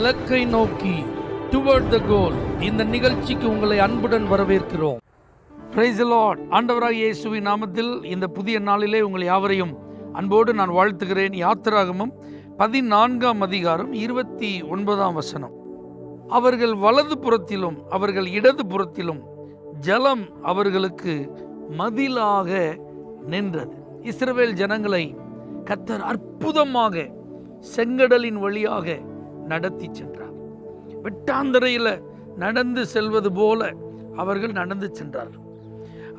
இலக்கை நோக்கி டுவர்ட் த கோல். இந்த நிகழ்ச்சிக்கு உங்களை அன்புடன் வரவேற்கிறோம். Praise the Lord. ஆண்டவராகிய இயேசுவின் நாமத்தில் இந்த புதிய நாளிலே உங்கள் யாவரையும் அன்போடு நான் வாழ்த்துகிறேன். யாத்திராகமம் 14ஆம் அதிகாரம் 29ஆம் வசனம். அவர்கள் வலது புறத்திலும் அவர்கள் இடது புறத்திலும் ஜலம் அவர்களுக்கு மதிலாக நின்றது. இஸ்ரவேல் ஜனங்களை கர்த்தர் அற்புதமாக செங்கடலின் வழியாக நடத்தி சென்றார். வெட்டாந்தரையில் நடந்து செல்வது போல அவர்கள் நடந்து சென்றார்கள்.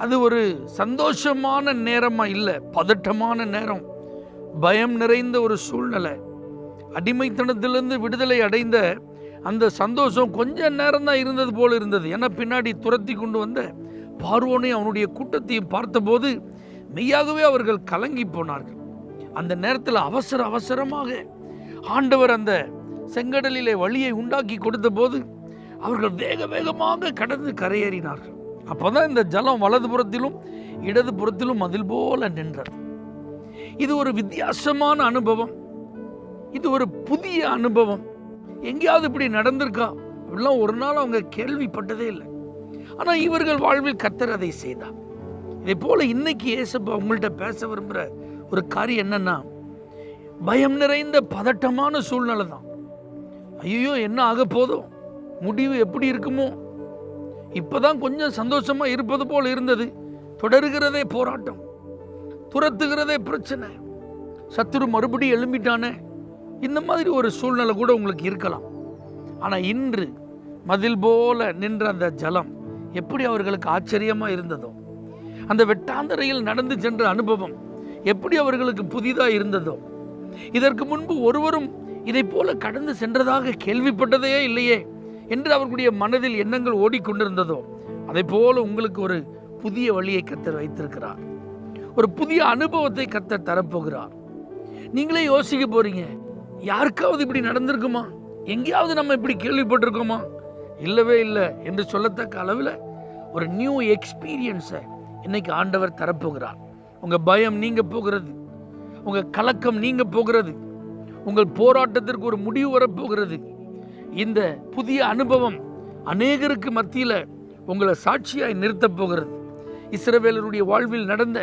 அது ஒரு சந்தோஷமான நேரமா இல்லை, பதட்டமான நேரம், பயம் நிறைந்த ஒரு சூழ்நிலை. அடிமைத்தனத்திலிருந்து விடுதலை அடைந்த அந்த சந்தோஷம் கொஞ்ச நேரம் தான் இருந்தது போல இருந்தது. ஏன்னா பின்னாடி துரத்தி கொண்டு வந்த பார்வோனையும் அவனுடைய கூட்டத்தையும் பார்த்தபோது மெய்யாகவே அவர்கள் கலங்கி போனார்கள். அந்த நேரத்தில் அவசரமாக ஆண்டவர் அந்த செங்கடலிலே வழியை உண்டாக்கி கொடுத்த போது அவர்கள் வேகமாக கடந்து கரையேறினார்கள். அப்போதான் இந்த ஜலம் வலது புறத்திலும் இடது புறத்திலும் மதில் போல நின்றது. இது ஒரு வித்தியாசமான அனுபவம், இது ஒரு புதிய அனுபவம். எங்கேயாவது இப்படி நடந்திருக்கா அப்படிலாம் ஒரு நாள் அவங்க கேள்விப்பட்டதே இல்லை. ஆனால் இவர்கள் வாழ்வில் கர்த்தர் அதை செய்தார். இதே போல இன்னைக்கு ஏசப்பா உங்கள்கிட்ட பேச விரும்புகிற ஒரு காரியம் என்னன்னா, பயம் நிறைந்த பதட்டமான சூழ்நிலை தான். ஐயோ என்ன ஆக போதும், முடிவு எப்படி இருக்குமோ, இப்போதான் கொஞ்சம் சந்தோஷமா இருப்பது போல் இருந்தது, தொடர்கிறதே போராட்டம், துரத்துகிறதே பிரச்சனை, சத்துரு மறுபடியும் எழும்பிட்டானே, இந்த மாதிரி ஒரு சூழ்நிலை கூட உங்களுக்கு இருக்கலாம். ஆனால் இன்று மதில் போல நின்ற அந்த ஜலம் எப்படி அவர்களுக்கு ஆச்சரியமா இருந்ததோ, அந்த வெட்டாந்தரையில் நடந்து சென்ற அனுபவம் எப்படி அவர்களுக்கு புதிதாக இருந்ததோ, இதற்கு முன்பு ஒருவரும் இதை போல கடந்து சென்றதாக கேள்விப்பட்டதே இல்லையே என்று அவர்களுடைய மனதில் எண்ணங்கள் ஓடிக்கொண்டிருந்ததோ, அதை போல உங்களுக்கு ஒரு புதிய வழியை கர்த்தர் வைத்திருக்கிறார். ஒரு புதிய அனுபவத்தை கர்த்தர் தரப்போகிறார். நீங்களே யோசிக்க போறீங்க, யாருக்காவது இப்படி நடந்திருக்குமா, எங்கேயாவது நம்ம இப்படி கேள்விப்பட்டிருக்கோமா? இல்லவே இல்லை என்று சொல்லத்தக்க அளவில் ஒரு நியூ எக்ஸ்பீரியன்ஸை இன்னைக்கு ஆண்டவர் தரப்போகிறார். உங்கள் பயம் நீங்க போகிறது, உங்கள் கலக்கம் நீங்க போகிறது, உங்கள் போராட்டத்திற்கு ஒரு முடிவு வரப்போகிறது. இந்த புதிய அனுபவம் அநேகருக்கு மத்தியில் உங்களை சாட்சியாய் நிறுத்தப் போகிறது. இஸ்ரவேலருடைய வாழ்வில் நடந்த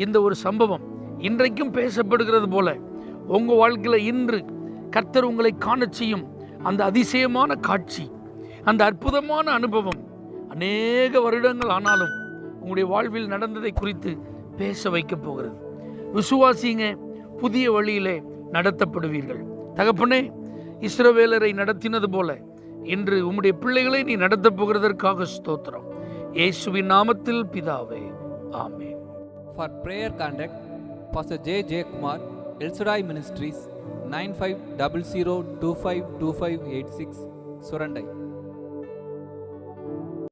இந்த ஒரு சம்பவம் இன்றைக்கும் பேசப்படுகிறது போல உங்கள் வாழ்க்கையில் இன்று கர்த்தர் உங்களை காணச் செய்யும் அந்த அதிசயமான காட்சி, அந்த அற்புதமான அனுபவம் அநேக வருடங்கள் ஆனாலும் உங்களுடைய வாழ்வில் நடந்ததை குறித்து பேச வைக்க போகிறது. விசுவாசிங்க, புதிய வழியிலே நடத்தப்படுவீர்கள். தகப்பனே, இஸ்ரவேலரை நடத்தினது போல இன்று உம்முடைய பிள்ளைகளை நீ நடத்தப் போகிறதற்காக ஸ்தோத்திரம். இயேசுவின் நாமத்தில் பிதாவே, ஆமென். For prayer contact, Pastor J. Kumar, El Shaddai Ministries, 9500252586, Surandai.